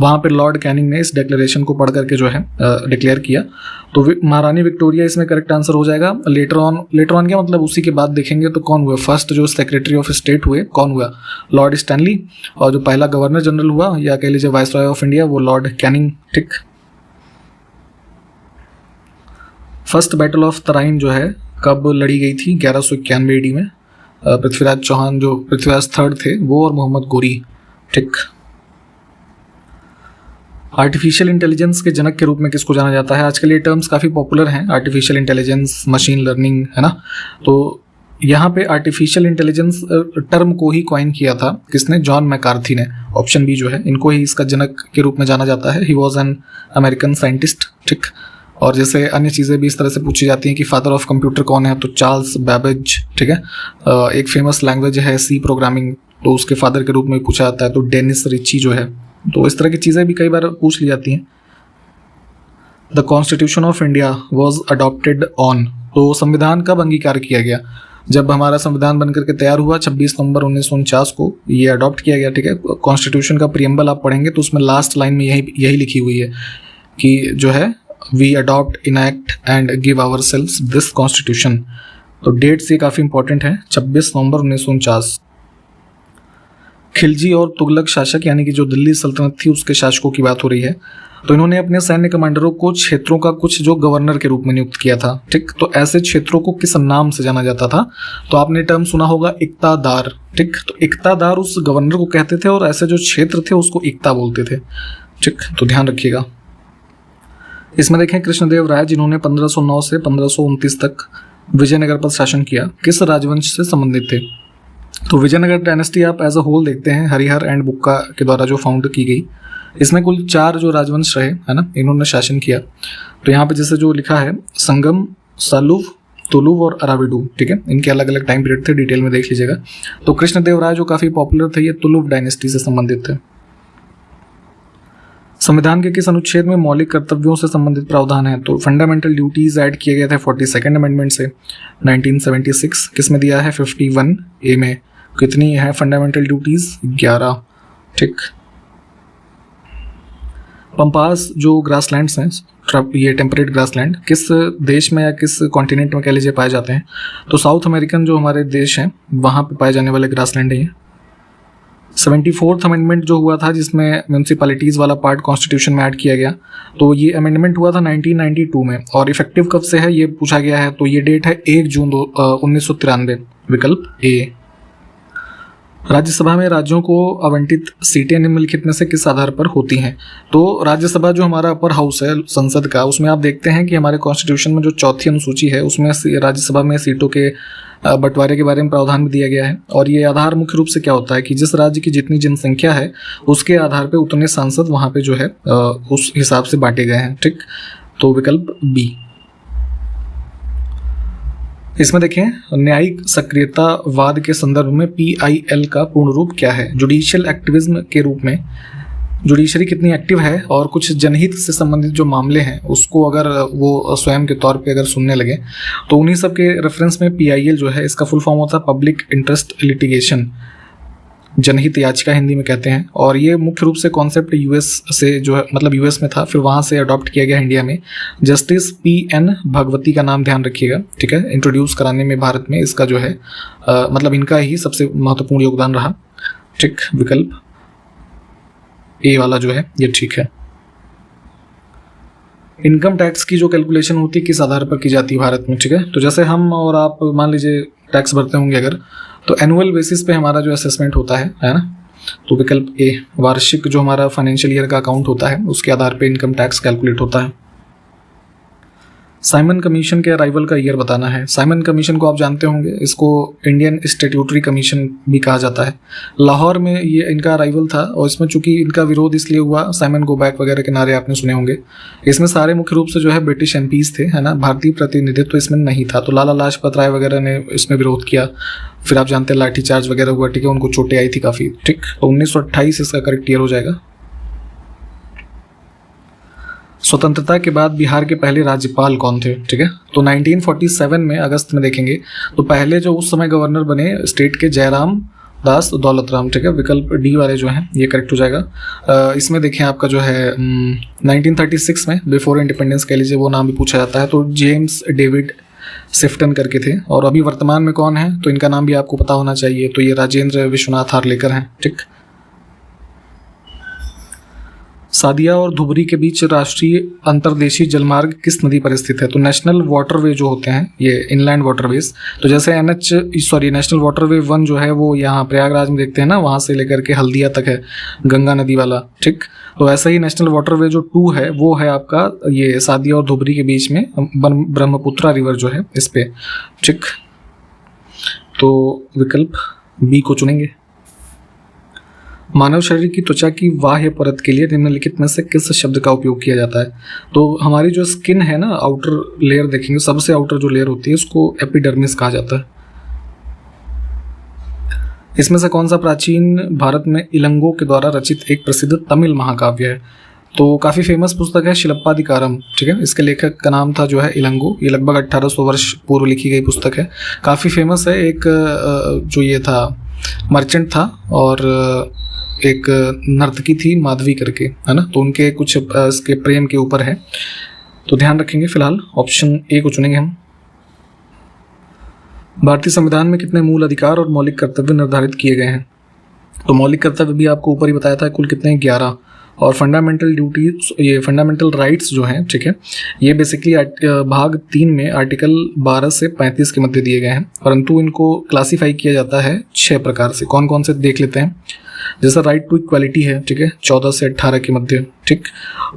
वहाँ पे लॉर्ड कैनिंग ने इस डिक्लेरेशन को पढ़ करके जो है डिक्लेयर किया। तो महारानी विक्टोरिया इसमें करेक्ट आंसर हो जाएगा। लेटर ऑन क्या मतलब उसी के बाद देखेंगे तो कौन हुआ, फर्स्ट जो सेक्रेटरी ऑफ स्टेट हुए कौन हुआ, लॉर्ड स्टैनली, और जो पहला गवर्नर जनरल हुआ या कह लीजिए वाइसरॉय ऑफ इंडिया वो लॉर्ड कैनिंग, ठीक। फर्स्ट बैटल ऑफ तराइन जो है कब लड़ी गई थी, 1191 AD में। पृथ्वीराज चौहान जो पृथ्वीराज थर्ड थे वो और मोहम्मद गोरी, ठीक। आर्टिफिशियल इंटेलिजेंस के जनक के रूप में किसको जाना जाता है? आजकल ये टर्म्स काफ़ी पॉपुलर हैं, आर्टिफिशियल इंटेलिजेंस, मशीन लर्निंग, है ना। तो यहाँ पे आर्टिफिशियल इंटेलिजेंस टर्म को ही कॉइन किया था किसने, जॉन मैकार्थी ने। ऑप्शन बी जो है इनको ही इसका जनक के रूप में जाना जाता है। He was an American scientist, ठीक। और जैसे अन्य चीज़ें भी इस तरह से पूछी जाती हैं कि फादर ऑफ कंप्यूटर कौन है, तो चार्ल्स बैबेज, ठीक है। एक फेमस लैंग्वेज है सी प्रोग्रामिंग, तो उसके फादर के रूप में पूछा जाता है, तो डेनिस रिची जो है। तो इस तरह की चीज़ें भी कई बार पूछ ली जाती हैं। The constitution of India was adopted on, तो संविधान कब अंगीकार किया गया? जब हमारा संविधान बनकर के तैयार हुआ 26 नवंबर 1949 को ये अडॉप्ट किया गया, ठीक है। कॉन्स्टिट्यूशन का प्रीएम्बल आप पढ़ेंगे तो उसमें लास्ट लाइन में यही लिखी हुई है कि जो है we adopt, enact and give ourselves this constitution. तो डेट्स ये काफ़ी इंपॉर्टेंट है, 26 नवंबर 1949। खिलजी और तुगलक शासक यानी कि जो दिल्ली सल्तनत थी उसके शासकों की बात हो रही है। तो इन्होंने अपने सैन्य कमांडरों को क्षेत्रों का कुछ जो गवर्नर के रूप में नियुक्त किया था, ठीक। तो ऐसे क्षेत्रों को किस नाम से जाना जाता था? तो आपने टर्म सुना होगा इक्तादार, ठीक। तो इक्तादार उस गवर्नर को कहते थे और ऐसे जो क्षेत्र थे उसको इक्ता बोलते थे, ठीक। तो ध्यान रखिएगा। इसमें देखें कृष्णदेव राय जिन्होंने 1509 से 1529 तक विजयनगर पर शासन किया, किस राजवंश से संबंधित थे? तो विजयनगर डायनेस्टी आप एज अ होल देखते हैं हरिहर एंड बुक्का के द्वारा जो फाउंड की गई। इसमें कुल 4 जो राजवंश रहे, है ना, इन्होंने शासन किया। तो यहाँ पे जैसे जो लिखा है संगम, सालुव, तुलुव और अराविडू, ठीक है। इनके अलग अलग टाइम पीरियड थे, डिटेल में देख लीजिएगा। तो कृष्णदेव राय जो काफ़ी पॉपुलर थे ये तुलुव डायनेस्टी से संबंधित थे। संविधान के किस अनुच्छेद में मौलिक कर्तव्यों से संबंधित प्रावधान है? तो फंडामेंटल ड्यूटीज ऐड किए गए थे 42nd अमेंडमेंट से 1976। किस में दिया है? 51A में। कितनी है फंडामेंटल ड्यूटीज? 11, ठीक। पंपास जो ग्रासलैंड्स हैं, ये टेम्परेट ग्रासलैंड, किस देश में या किस कॉन्टिनेंट में कह लीजिए पाए जाते हैं? तो साउथ अमेरिकन जो हमारे देश हैं वहाँ पे पाए जाने वाले ग्रासलैंड हैं। 74th अमेंडमेंट जो हुआ था जिसमें म्यूनसिपैलिटीज़ वाला पार्ट कॉन्स्टिट्यूशन में ऐड किया गया, तो ये अमेंडमेंट हुआ था 1992 में। और इफेक्टिव कब से है ये पूछा गया है, तो ये डेट है 1 जून 1993, विकल्प ए। राज्यसभा में राज्यों को आवंटित सीटें निम्नलिखित में से किस आधार पर होती हैं? तो राज्यसभा जो हमारा अपर हाउस है संसद का, उसमें आप देखते हैं कि हमारे कॉन्स्टिट्यूशन में जो 4थी अनुसूची है उसमें राज्यसभा में सीटों के बंटवारे के बारे में प्रावधान भी दिया गया है। और ये आधार मुख्य रूप से क्या होता है कि जिस राज्य की जितनी जनसंख्या है उसके आधार पे उतने सांसद वहाँ पे जो है उस हिसाब से बांटे गए हैं, ठीक। तो विकल्प बी। इसमें देखें न्यायिक सक्रियतावाद के संदर्भ में PIL का पूर्ण रूप क्या है? जुडिशियल एक्टिविज्म के रूप में जुडिशरी कितनी एक्टिव है और कुछ जनहित से संबंधित जो मामले हैं उसको अगर वो स्वयं के तौर पे अगर सुनने लगे तो उन्हीं सब के रेफरेंस में PIL जो है इसका फुल फॉर्म होता है पब्लिक इंटरेस्ट लिटिगेशन, जनहित याचिका हिंदी में कहते हैं। और ये मुख्य रूप से कॉन्सेप्ट US से जो है मतलब US में था, फिर वहाँ से अडॉप्ट किया गया इंडिया में। जस्टिस PN भगवती का नाम ध्यान रखिएगा, ठीक है। इंट्रोड्यूस कराने में भारत में इसका जो है मतलब इनका ही सबसे महत्वपूर्ण योगदान रहा, ठीक। विकल्प ए वाला जो है ये ठीक है। इनकम टैक्स की जो कैलकुलेशन होती है किस आधार पर की जाती है भारत में, ठीक है। तो जैसे हम और आप मान लीजिए टैक्स भरते होंगे अगर, तो एनुअल बेसिस पे हमारा जो असेसमेंट होता है ना, तो विकल्प ए, वार्षिक जो हमारा फाइनेंशियल ईयर का अकाउंट होता है उसके आधार पे इनकम टैक्स कैलकुलेट होता है। साइमन कमीशन के अराइवल का ईयर बताना है। साइमन कमीशन को आप जानते होंगे, इसको इंडियन स्टैट्यूटरी कमीशन भी कहा जाता है। लाहौर में ये इनका अराइवल था और इसमें चूंकि इनका विरोध इसलिए हुआ, साइमन गो बैक वगैरह के नारे आपने सुने होंगे। इसमें सारे मुख्य रूप से जो है ब्रिटिश एमपीज थे, है ना, भारतीय प्रतिनिधित्व इसमें नहीं था। तो लाला लाजपत राय वगैरह ने इसमें विरोध किया, फिर आप जानते हैं लाठीचार्ज वगैरह हुआ, ठीक है, उनको चोटें आई थी काफ़ी, ठीक। तो 1928 इसका करेक्ट ईयर हो जाएगा। स्वतंत्रता के बाद बिहार के पहले राज्यपाल कौन थे, ठीक है। तो 1947 में अगस्त में देखेंगे तो पहले जो उस समय गवर्नर बने स्टेट के जयराम दास दौलत राम, ठीक है। विकल्प डी वाले जो हैं ये करेक्ट हो जाएगा। इसमें देखें आपका जो है 1936 में, बिफोर इंडिपेंडेंस कह लीजिए, वो नाम भी पूछा जाता है, तो जेम्स डेविड सिफ्टन करके थे। और अभी वर्तमान में कौन है, तो इनका नाम भी आपको पता होना चाहिए, तो ये राजेंद्र विश्वनाथ हार्लेकर हैं, ठीक। सादिया और धुबरी के बीच राष्ट्रीय अंतर्देशीय जलमार्ग किस नदी पर स्थित है। तो नेशनल वाटरवे जो होते हैं ये इनलैंड वाटरवेज, तो जैसे नेशनल वाटरवे 1 जो है वो यहाँ प्रयागराज में देखते हैं ना, वहाँ से लेकर के हल्दिया तक है, गंगा नदी वाला, ठीक। तो ऐसा ही नेशनल वाटरवे जो 2 है वो है आपका ये सादिया और धुबरी के बीच में ब्रह्मपुत्रा रिवर जो है इस पे, ठीक। तो विकल्प बी को चुनेंगे। मानव शरीर की त्वचा की बाह्य परत के लिए निम्नलिखित में से किस शब्द का उपयोग किया जाता है। तो हमारी जो स्किन है ना, आउटर लेयर देखेंगे, सबसे आउटर जो लेयर होती है उसको एपिडर्मिस कहा जाता है। इसमें से कौन सा प्राचीन भारत में इलंगो के द्वारा रचित एक प्रसिद्ध तमिल महाकाव्य है। तो काफ़ी फेमस पुस्तक है शिलप्पाधिकारम, ठीक है। इसके लेखक का नाम था जो है इलंगो। ये लगभग 1800 वर्ष पूर्व लिखी गई पुस्तक है, काफ़ी फेमस है। एक जो ये था मर्चेंट था और एक नर्तकी थी माधवी करके, है ना, तो उनके कुछ इसके प्रेम के ऊपर है, तो ध्यान रखेंगे। फिलहाल ऑप्शन ए को चुनेंगे हम। भारतीय संविधान में कितने मूल अधिकार और मौलिक कर्तव्य निर्धारित किए गए हैं। तो मौलिक कर्तव्य भी आपको ऊपर ही बताया था, कुल कितने 11। और फंडामेंटल ड्यूटीज, ये फंडामेंटल राइट्स जो हैं, ठीक है, ये बेसिकली भाग 3 में आर्टिकल 12 से 35 के मध्य दिए गए हैं, परंतु इनको क्लासीफाई किया जाता है 6 प्रकार से। कौन कौन से देख लेते हैं। जैसा राइट टू इक्वालिटी है, ठीक है, 14 से 18 के मध्य, ठीक।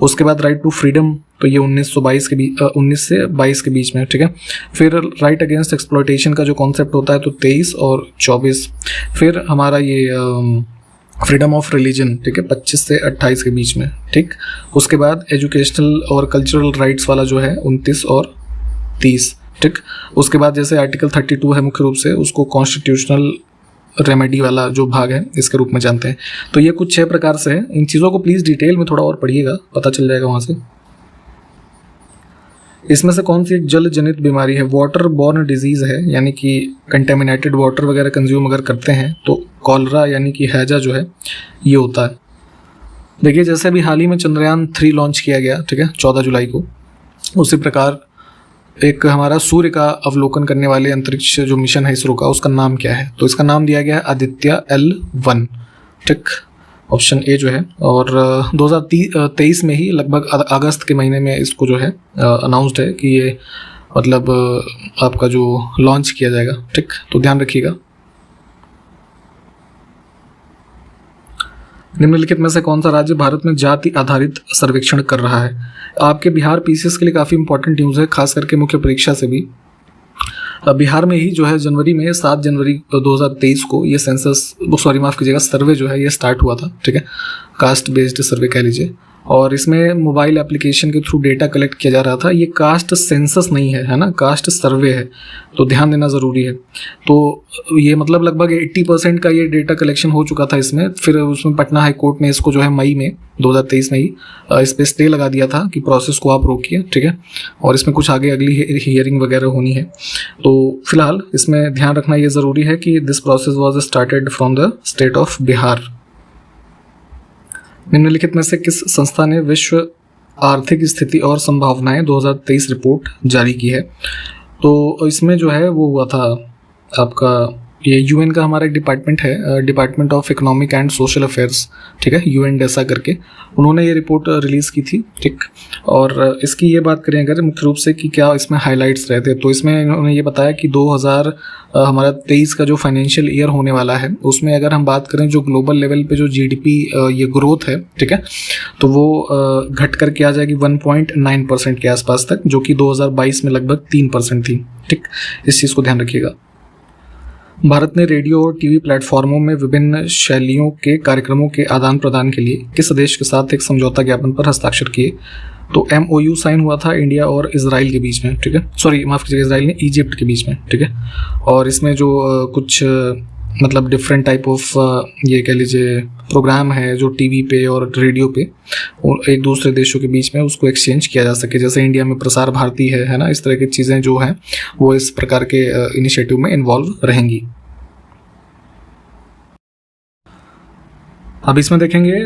उसके बाद राइट टू फ्रीडम, तो ये 19 से 22 के बीच में, ठीक है। फिर राइट अगेंस्ट एक्सप्लॉयटेशन का जो कॉन्सेप्ट होता है तो 23 और 24। फिर हमारा ये फ्रीडम ऑफ रिलीजन, ठीक है, 25 से 28 के बीच में, ठीक। उसके बाद एजुकेशनल और कल्चरल राइट्स वाला जो है 29 और 30, ठीक। उसके बाद जैसे आर्टिकल 32 है मुख्य रूप से, उसको कॉन्स्टिट्यूशनल रेमेडी वाला जो भाग है इसके रूप में जानते हैं। तो ये कुछ 6 प्रकार से है। इन चीज़ों को प्लीज़ डिटेल में थोड़ा और पढ़िएगा, पता चल जाएगा वहाँ से। इसमें से कौन सी एक जल जनित बीमारी है, वाटर बॉर्न डिजीज़ है, यानी कि कंटेमिनेटेड वाटर वगैरह कंज्यूम अगर करते हैं तो कॉलरा यानी कि हैजा जो है ये होता है। देखिए जैसे अभी हाल ही में चंद्रयान 3 लॉन्च किया गया, ठीक है, 14 जुलाई को, उसी प्रकार एक हमारा सूर्य का अवलोकन करने वाले अंतरिक्ष जो मिशन है इसरो का, उसका नाम क्या है। तो इसका नाम दिया गया है आदित्य L1, ठीक, ऑप्शन ए जो है। और 2023 में ही लगभग अगस्त के महीने में इसको जो है अनाउंस्ड है कि ये मतलब आपका जो लॉन्च किया जाएगा, ठीक। तो ध्यान रखिएगा। निम्नलिखित में से कौन सा राज्य भारत में जाति आधारित सर्वेक्षण कर रहा है। आपके बिहार पीसीएस के लिए काफ़ी इंपॉर्टेंट न्यूज़ है, खास करके मुख्य परीक्षा से भी। बिहार में ही जो है जनवरी में 7 जनवरी 2023 को ये सर्वे जो है ये स्टार्ट हुआ था, ठीक है, कास्ट बेस्ड सर्वे कह लीजिए। और इसमें मोबाइल एप्लीकेशन के थ्रू डेटा कलेक्ट किया जा रहा था। ये कास्ट सेंसस नहीं है ना, कास्ट सर्वे है, तो ध्यान देना ज़रूरी है। तो ये मतलब लगभग 80% का ये डेटा कलेक्शन हो चुका था इसमें। फिर उसमें पटना हाई कोर्ट ने इसको जो है मई में 2023 में ही इस पर स्टे लगा दिया था कि प्रोसेस को आप रोकिए, ठीक है, और इसमें कुछ आगे अगली हियरिंग वगैरह होनी है। तो फिलहाल इसमें ध्यान रखना ये ज़रूरी है कि this process was started from the state of Bihar. निम्नलिखित में से किस संस्था ने विश्व आर्थिक स्थिति और संभावनाएं 2023 रिपोर्ट जारी की है। तो इसमें जो है वो हुआ था आपका ये यूएन का हमारा एक डिपार्टमेंट है, department of economic and social affairs, ठीक है, यूएनडेसा करके, उन्होंने ये रिपोर्ट रिलीज़ की थी, ठीक। और इसकी ये बात करें अगर मुख्य रूप से कि क्या इसमें हाइलाइट्स रहते, तो इसमें इन्होंने ये बताया कि 2023 का जो फाइनेंशियल ईयर होने वाला है उसमें अगर हम बात करें जो ग्लोबल लेवल पे जो जीडीपी ये ग्रोथ है, ठीक है, तो वो घट करके आ जाएगी 1.9% के आसपास तक, जो कि 2022 में लगभग 3% थी, ठीक। इस चीज़ को ध्यान रखिएगा। भारत ने रेडियो और टीवी प्लेटफॉर्मों में विभिन्न शैलियों के कार्यक्रमों के आदान प्रदान के लिए किस देश के साथ एक समझौता ज्ञापन पर हस्ताक्षर किए? तो MOU साइन हुआ था इंडिया और इजराइल के बीच में, ठीक है, सॉरी माफ़ कीजिएगा, इजराइल ने इजिप्ट के बीच में, ठीक है। और इसमें जो कुछ मतलब डिफरेंट टाइप ऑफ ये कह लीजिए प्रोग्राम है जो टीवी पे और रेडियो पे एक दूसरे देशों के बीच में उसको एक्सचेंज किया जा सके, जैसे इंडिया में प्रसार भारती है ना, इस तरह की चीज़ें जो हैं वो इस प्रकार के इनिशिएटिव में इन्वॉल्व रहेंगी। अब इसमें देखेंगे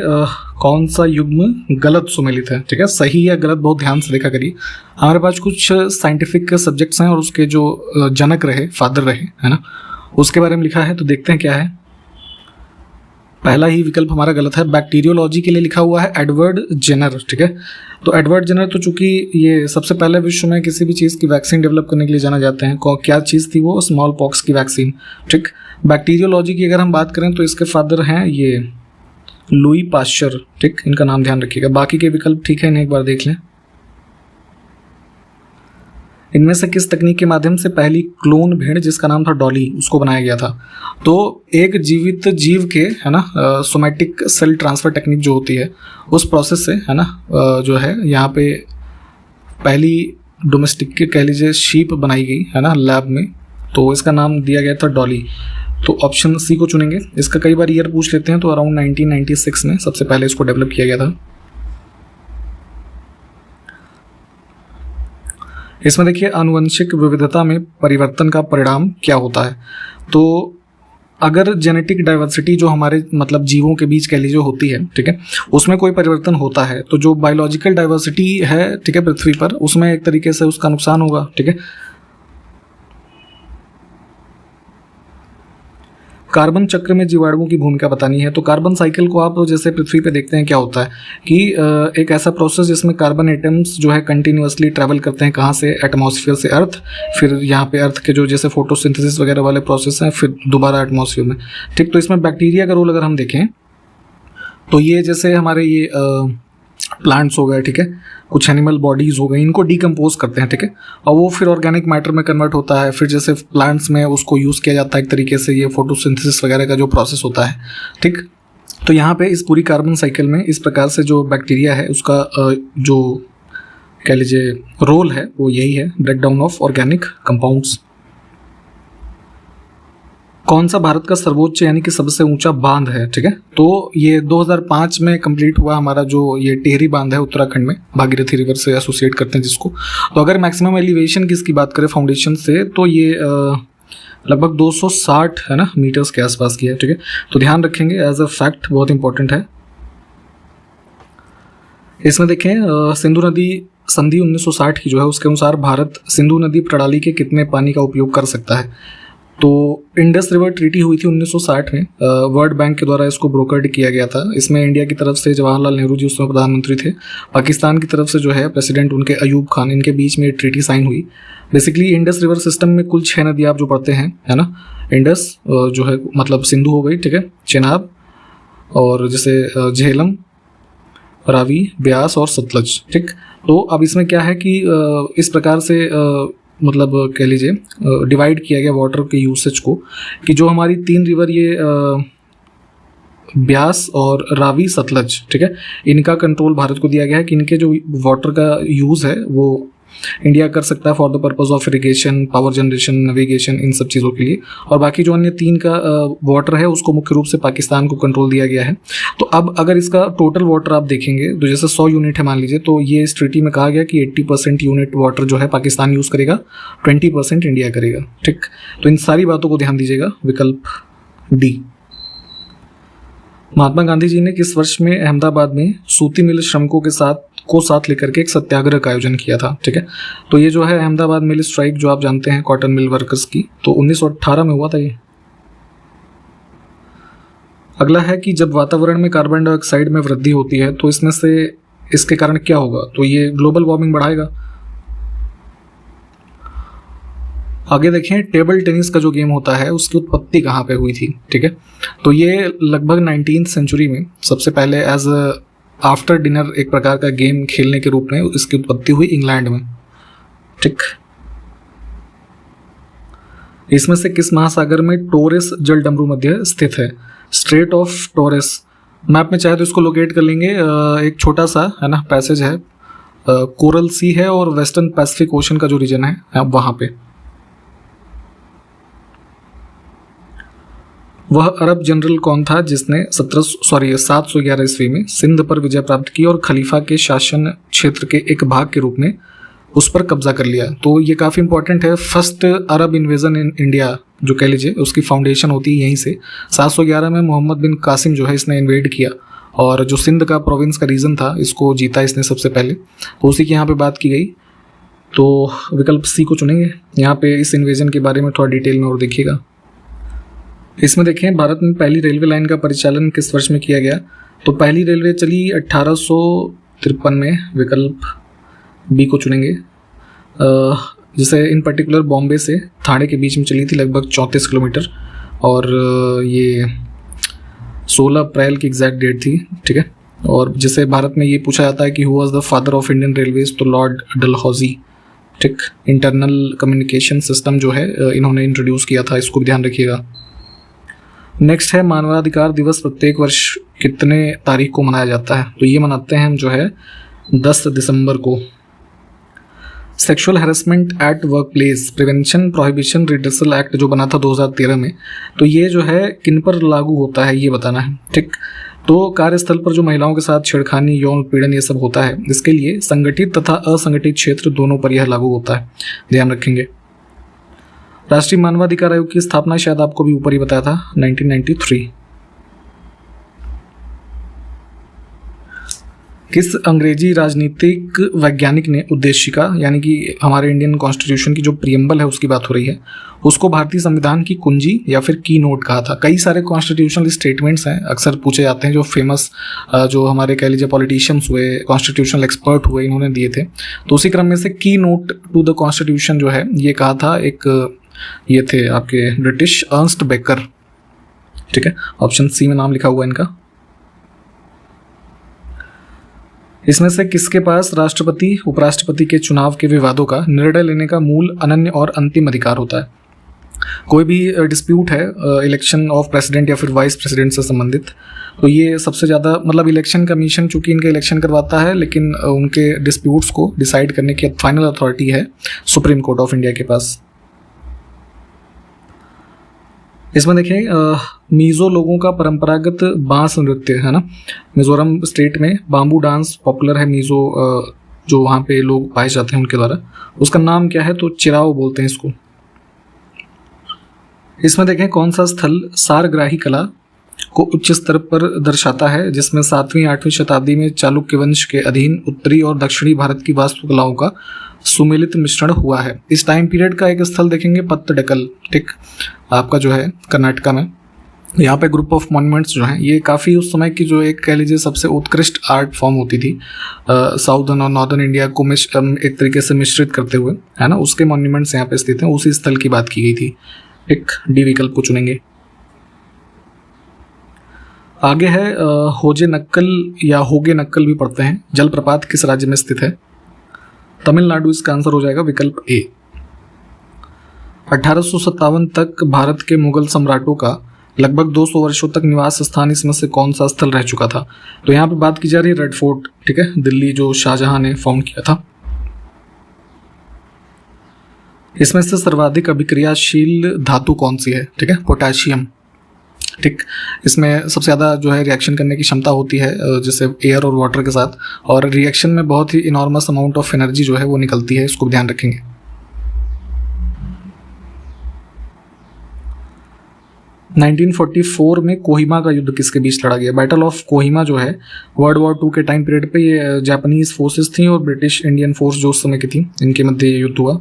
कौन सा युग्म गलत सुमेलित है, ठीक है, सही या गलत बहुत ध्यान से देखा करिए। हमारे पास कुछ साइंटिफिक सब्जेक्ट्स हैं और उसके जो जनक रहे, फादर रहे, है ना, उसके बारे में लिखा है, तो देखते हैं क्या है। पहला ही विकल्प हमारा गलत है। बैक्टीरियोलॉजी के लिए लिखा हुआ है एडवर्ड जेनर, ठीक है। तो एडवर्ड जेनर तो चूंकि ये सबसे पहले विश्व में किसी भी चीज़ की वैक्सीन डेवलप करने के लिए जाना जाते हैं, क्या चीज़ थी वो? स्मॉल पॉक्स की वैक्सीन, ठीक। बैक्टीरियोलॉजी की अगर हम बात करें तो इसके फादर हैं ये लुई पाश्चर, ठीक, इनका नाम ध्यान रखिएगा। बाकी के विकल्प ठीक है, इन्हें एक बार देख लें। इनमें से किस तकनीक के माध्यम से पहली क्लोन भेड़ जिसका नाम था डॉली उसको बनाया गया था? तो एक जीवित जीव के, है ना, सोमैटिक सेल ट्रांसफर टेक्निक जो होती है उस प्रोसेस से, है ना, जो है यहाँ पे पहली डोमेस्टिक के कह लीजिए शीप बनाई गई, है ना, लैब में, तो इसका नाम दिया गया था डॉली। तो ऑप्शन सी को चुनेंगे। इसका कई बार ईयर पूछ लेते हैं, तो अराउंड 1996 में सबसे पहले इसको डेवलप किया गया था। इसमें देखिए आनुवंशिक विविधता में परिवर्तन का परिणाम क्या होता है? तो अगर जेनेटिक डाइवर्सिटी जो हमारे मतलब जीवों के बीच कह लीजिए होती है, ठीक है, उसमें कोई परिवर्तन होता है तो जो बायोलॉजिकल डाइवर्सिटी है, ठीक है, पृथ्वी पर, उसमें एक तरीके से उसका नुकसान होगा, ठीक है। कार्बन चक्र में जीवाणुओं की भूमिका बतानी है। तो कार्बन साइकिल को आप जैसे पृथ्वी पे देखते हैं क्या होता है कि एक ऐसा प्रोसेस जिसमें कार्बन एटम्स जो है कंटिन्यूअसली ट्रैवल करते हैं, कहाँ से? एटमॉस्फेयर से अर्थ, फिर यहाँ पे अर्थ के जो जैसे फोटोसिंथेसिस वगैरह वाले प्रोसेस हैं, फिर दोबारा एटमॉस्फेयर में, ठीक। तो इसमें बैक्टीरिया का रोल अगर हम देखें तो ये जैसे हमारे ये प्लांट्स हो गए, ठीक है, कुछ एनिमल बॉडीज़ हो गई, इनको डिकम्पोज करते हैं, ठीक है, और वो फिर ऑर्गेनिक मैटर में कन्वर्ट होता है। फिर जैसे प्लांट्स में उसको यूज़ किया जाता है एक तरीके से, ये फोटोसिंथेसिस वगैरह का जो प्रोसेस होता है, ठीक। तो यहाँ पे इस पूरी कार्बन साइकिल में इस प्रकार से जो बैक्टीरिया है उसका जो कह लीजिए रोल है वो यही है, breakdown of organic compounds. कौन सा भारत का सर्वोच्च यानी कि सबसे ऊंचा बांध है, ठीक है? तो ये 2005 में कंप्लीट हुआ हमारा जो ये टेहरी बांध है उत्तराखंड में, भागीरथी रिवर से एसोसिएट करते हैं जिसको। तो अगर मैक्सिमम एलिवेशन किसकी बात करें फाउंडेशन से, तो ये लगभग 260 है ना मीटर्स के आसपास की है, ठीक है। तो ध्यान रखेंगे एज अ फैक्ट, बहुत इंपॉर्टेंट है। इसमें देखें सिंधु नदी संधि 1960 की जो है उसके अनुसार भारत सिंधु नदी प्रणाली के कितने पानी का उपयोग कर सकता है? तो इंडस रिवर ट्रीटी हुई थी 1960 में, वर्ल्ड बैंक के द्वारा इसको ब्रोकर्ड किया गया था। इसमें इंडिया की तरफ से जवाहरलाल नेहरू जी उस समय प्रधानमंत्री थे, पाकिस्तान की तरफ से जो है प्रेसिडेंट उनके अयूब खान, इनके बीच में ट्रीटी साइन हुई। बेसिकली इंडस रिवर सिस्टम में कुल 6 नदी आप जो पढ़ते हैं, है ना, इंडस जो है मतलब सिंधु हो गई, ठीक है, चेनाब और जैसे झेलम, रावी, ब्यास और सतलज, ठीक। तो अब इसमें क्या है कि इस प्रकार से मतलब कह लीजिए डिवाइड किया गया वाटर के यूसेज को, कि जो हमारी 3 रिवर ये ब्यास और रावी, सतलज, ठीक है, इनका कंट्रोल भारत को दिया गया है कि इनके जो वाटर का यूज़ है वो इंडिया कर सकता है for the purpose of irrigation, power generation, navigation, इन सब चीज़ों के लिए। और बाकी जो अन्य 3 का वाटर है उसको मुख्य रूप से पाकिस्तान को कंट्रोल दिया गया है। तो अब अगर इसका टोटल वाटर आप देखेंगे तो जैसे 100 यूनिट है मान लीजिए, तो ये इस ट्रीटी में कहा गया कि 80% यूनिट वाटर जो है पाकिस्तान यूज़ करेगा, 20% इंडिया करेगा, ठीक। तो इन सारी बातों को ध्यान दीजिएगा। विकल्प डी। महात्मा गांधी जी ने किस वर्ष में अहमदाबाद में सूती मिल श्रमिकों के साथ लेकर के एक सत्याग्रह का आयोजन किया था, ठीक है। तो ये जो है अहमदाबाद मिल स्ट्राइक जो आप जानते हैं कॉटन मिल वर्कर्स की, तो 1918 में हुआ था ये। अगला है कि जब वातावरण में कार्बन डाइऑक्साइड में वृद्धि होती है तो इसके कारण क्या होगा, तो ये ग्लोबल वार्मिंग बढ़ाएगा। आगे देखें, टेबल टेनिस का जो गेम होता है उसकी उत्पत्ति कहाँ पे हुई थी, ठीक है। तो ये लगभग 19th सेंचुरी में सबसे पहले एज आफ्टर डिनर एक प्रकार का गेम खेलने के रूप में इसकी उत्पत्ति हुई इंग्लैंड में, ठीक। इसमें से किस महासागर में टोरेस जल डमरू मध्य स्थित है? Straight of Torres. मैप में चाहे तो इसको लोकेट कर लेंगे, एक छोटा सा है ना पैसेज है, कोरल सी है और वेस्टर्न पैसिफिक ओशन का जो रीजन है वहाँ पे। वह अरब जनरल कौन था जिसने 711 ईस्वी में सिंध पर विजय प्राप्त की और खलीफा के शासन क्षेत्र के एक भाग के रूप में उस पर कब्जा कर लिया? तो ये काफ़ी इंपॉर्टेंट है। First Arab invasion in India जो कह लीजिए उसकी फाउंडेशन होती है यहीं से। 711 में मोहम्मद बिन कासिम जो है इसने इन्वेड किया और जो सिंध का प्रोविंस का रीजन था इसको जीता इसने सबसे पहले, तो उसी की यहाँ पे बात की गई। तो विकल्प सी को चुनेंगे। यहाँ पे इस इन्वेजन के बारे में थोड़ा डिटेल में और देखिएगा। इसमें देखें, भारत में पहली रेलवे लाइन का परिचालन किस वर्ष में किया गया? तो पहली रेलवे चली 1853 में, विकल्प बी को चुनेंगे। जिसे इन पर्टिकुलर बॉम्बे से थाने के बीच में चली थी, लगभग 34 किलोमीटर, और ये 16 अप्रैल की एग्जैक्ट डेट थी, ठीक है। और जिसे भारत में ये पूछा जाता है कि who was the father of Indian railways, तो लॉर्ड डलहौजी, ठीक। इंटरनल कम्युनिकेशन सिस्टम जो है इन्होंने इंट्रोड्यूस किया था, इसको भी ध्यान रखिएगा। नेक्स्ट है मानवाधिकार दिवस प्रत्येक वर्ष कितने तारीख को मनाया जाता है? तो ये मनाते हैं हम जो है 10 दिसंबर को। Sexual harassment at work place prevention prohibition redressal act जो बना था 2013 में, तो ये जो है किन पर लागू होता है ये बताना है, ठीक। तो कार्यस्थल पर जो महिलाओं के साथ छेड़खानी, यौन उत्पीड़न ये सब होता है, इसके लिए संगठित तथा असंगठित क्षेत्र दोनों पर यह लागू होता है, ध्यान रखेंगे। राष्ट्रीय मानवाधिकार आयोग की स्थापना शायद आपको भी ऊपर ही बताया था, 1993। किस अंग्रेजी राजनीतिक वैज्ञानिक ने उद्देशिका यानी कि हमारे इंडियन कॉन्स्टिट्यूशन की जो प्रियम्बल है उसकी बात हो रही है, उसको भारतीय संविधान की कुंजी या फिर की नोट कहा था? कई सारे कॉन्स्टिट्यूशनल स्टेटमेंट्स हैं, अक्सर पूछे जाते हैं, जो फेमस जो हमारे कह लीजिए पॉलिटिशियंस हुए, कॉन्स्टिट्यूशनल एक्सपर्ट हुए, इन्होंने दिए थे। तो उसी क्रम में से की नोट टू द कॉन्स्टिट्यूशन जो है ये कहा था ये थे आपके ब्रिटिश अर्नस्ट बेकर, ठीक है। ऑप्शन सी में नाम लिखा हुआ है इनका। इसमें से किसके पास राष्ट्रपति उपराष्ट्रपति के चुनाव के विवादों का निर्णय लेने का मूल, अनन्य और अंतिम अधिकार होता है? कोई भी डिस्प्यूट है इलेक्शन ऑफ प्रेसिडेंट या फिर वाइस प्रेसिडेंट से संबंधित, तो ये सबसे ज़्यादा मतलब इलेक्शन कमीशन चूंकि इनका इलेक्शन करवाता है, लेकिन उनके डिस्प्यूट्स को डिसाइड करने की फाइनल अथॉरिटी है सुप्रीम कोर्ट ऑफ इंडिया के पास। इसमें देखें, मीज़ो लोगों का परंपरागत बांस नृत्य है ना, मिजोरम स्टेट में बाम्बू डांस पॉपुलर है। मीज़ो जो वहाँ पे लोग पाए जाते हैं उनके द्वारा, उसका नाम क्या है? तो चिराओ बोलते हैं इसको। इसमें देखें, कौन सा स्थल सारग्राही कला को उच्च स्तर पर दर्शाता है, जिसमें 7वीं-8वीं शताब्दी में चालुक्य वंश के अधीन उत्तरी और दक्षिणी भारत की वास्तुकलाओं का सुमेलित मिश्रण हुआ है? इस टाइम पीरियड का एक स्थल देखेंगे, पत्तडकल, ठीक, आपका जो है कर्नाटका में। यहाँ पे ग्रुप ऑफ मॉन्यूमेंट्स जो हैं ये काफ़ी उस समय की जो एक कह लीजिए सबसे उत्कृष्ट आर्ट फॉर्म होती थी साउदर्न और नॉर्दर्न इंडिया को एक तरीके से मिश्रित करते हुए, है ना, उसके मॉन्यूमेंट्स यहाँ पे स्थित हैं। उसी स्थल की बात की गई थी, एक डी विकल्प को चुनेंगे। आगे है होजे नक्कल या होगे नक्कल भी पढ़ते हैं, जलप्रपात किस राज्य में स्थित है? तमिलनाडु इसका आंसर हो जाएगा, विकल्प ए। 1857 तक भारत के मुगल सम्राटों का लगभग 200 वर्षों तक निवास स्थान इसमें से कौन सा स्थल रह चुका था? तो यहाँ पे बात की जा रही है रेड फोर्ट, ठीक है, दिल्ली, जो शाहजहां ने फाउंड किया था। इसमें से सर्वाधिक अभिक्रियाशील धातु कौन सी है? ठीक है, पोटेशियम, ठीक। इसमें सबसे ज़्यादा जो है रिएक्शन करने की क्षमता होती है जैसे एयर और वाटर के साथ, और रिएक्शन में बहुत ही इनॉर्मस अमाउंट ऑफ एनर्जी जो है वो निकलती है, इसको ध्यान रखेंगे। नाइनटीन 1944 में कोहिमा का युद्ध किसके बीच लड़ा गया? बैटल ऑफ कोहिमा जो है वर्ल्ड वॉर 2 के टाइम पीरियड पे ये जापानीज फोर्सेस थी और ब्रिटिश इंडियन फोर्स जो उस समय की थी, इनके मध्य युद्ध हुआ।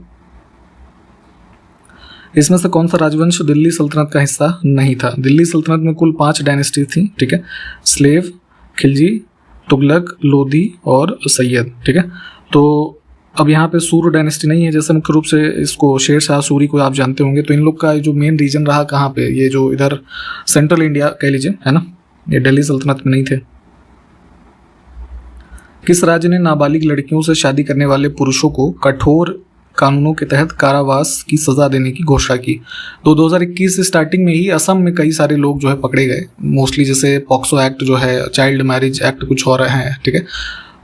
इसमें से कौन सा राजवंश दिल्ली सल्तनत का हिस्सा नहीं था? दिल्ली सल्तनत में कुल 5 डायनेस्टी थी, ठीक है। स्लेव, खिलजी, तुगलक, लोधी और सैयद, ठीक है। तो अब यहाँ पे सूर्य डायनेस्टी नहीं है, जैसे मुख्य रूप से इसको शेर शाह सूरी को आप जानते होंगे। तो इन लोग का जो मेन रीजन रहा कहाँ पे, ये जो इधर सेंट्रल इंडिया कह लीजिए, है ना, ये दिल्ली सल्तनत में नहीं थे। किस राज्य ने नाबालिग लड़कियों से शादी करने वाले पुरुषों को कठोर कानूनों के तहत कारावास की सजा देने की घोषणा की? तो 2021 स्टार्टिंग में ही असम में कई सारे लोग जो है पकड़े गए, मोस्टली जैसे पॉक्सो एक्ट जो है, चाइल्ड मैरिज एक्ट कुछ और हैं, ठीक है।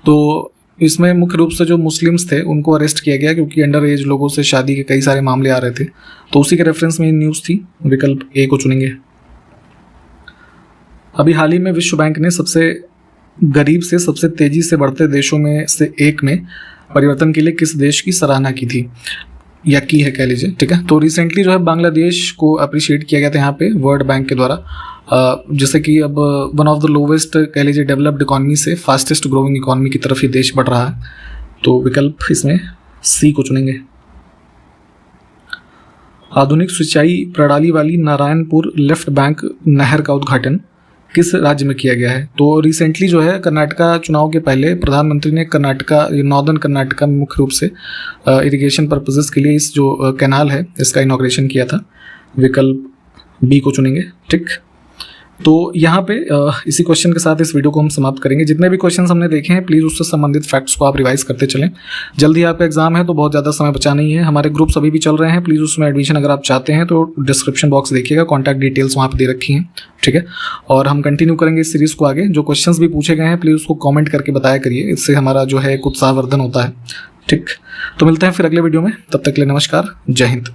तो इसमें मुख्य रूप से जो मुस्लिम्स थे उनको अरेस्ट किया गया क्योंकि अंडर एज लोगों से शादी के कई सारे मामले आ रहे थे। तो उसी के रेफरेंस में न्यूज़ थी। विकल्प ए को चुनेंगे। अभी हाल ही में विश्व बैंक ने सबसे गरीब से सबसे तेजी से बढ़ते देशों में से एक में परिवर्तन के लिए किस देश की सराहना की थी या की है कह लीजिए, ठीक है। तो रिसेंटली जो है बांग्लादेश को अप्रिशिएट किया गया था यहाँ पे वर्ल्ड बैंक के द्वारा, जैसे कि अब वन ऑफ द लोवेस्ट कह लीजिए डेवलप्ड इकॉनमी से फास्टेस्ट ग्रोइंग इकॉनमी की तरफ ये देश बढ़ रहा है। तो विकल्प इसमें सी को चुनेंगे। आधुनिक सिंचाई प्रणाली वाली नारायणपुर लेफ्ट बैंक नहर का उद्घाटन किस राज्य में किया गया है? तो रिसेंटली जो है कर्नाटका चुनाव के पहले प्रधानमंत्री ने कर्नाटका, नॉर्दर्न कर्नाटका में मुख्य रूप से इरिगेशन पर्पसेस के लिए इस जो कैनाल है इसका इनॉग्रेशन किया था। विकल्प बी को चुनेंगे, ठीक। तो यहाँ पे इसी क्वेश्चन के साथ इस वीडियो को हम समाप्त करेंगे। जितने भी क्वेश्चंस हमने देखे हैं प्लीज़ उससे संबंधित फैक्ट्स को आप रिवाइज करते चलें। जल्दी आपका एग्जाम है तो बहुत ज़्यादा समय बचा नहीं है। हमारे ग्रुप्स अभी भी चल रहे हैं, प्लीज़ उसमें एडमिशन अगर आप चाहते हैं तो डिस्क्रिप्शन बॉक्स देखिएगा, कॉन्टैक्ट डिटेल्स वहाँ पर दे रखी हैं, ठीक है। और हम कंटिन्यू करेंगे इस सीरीज़ को आगे। जो क्वेश्चंस भी पूछे गए हैं प्लीज़ उसको कॉमेंट करके बताया करिए, इससे हमारा जो है एक उत्साहवर्धन होता है, ठीक। तो मिलते हैं फिर अगले वीडियो में, तब तक के लिए नमस्कार, जय हिंद।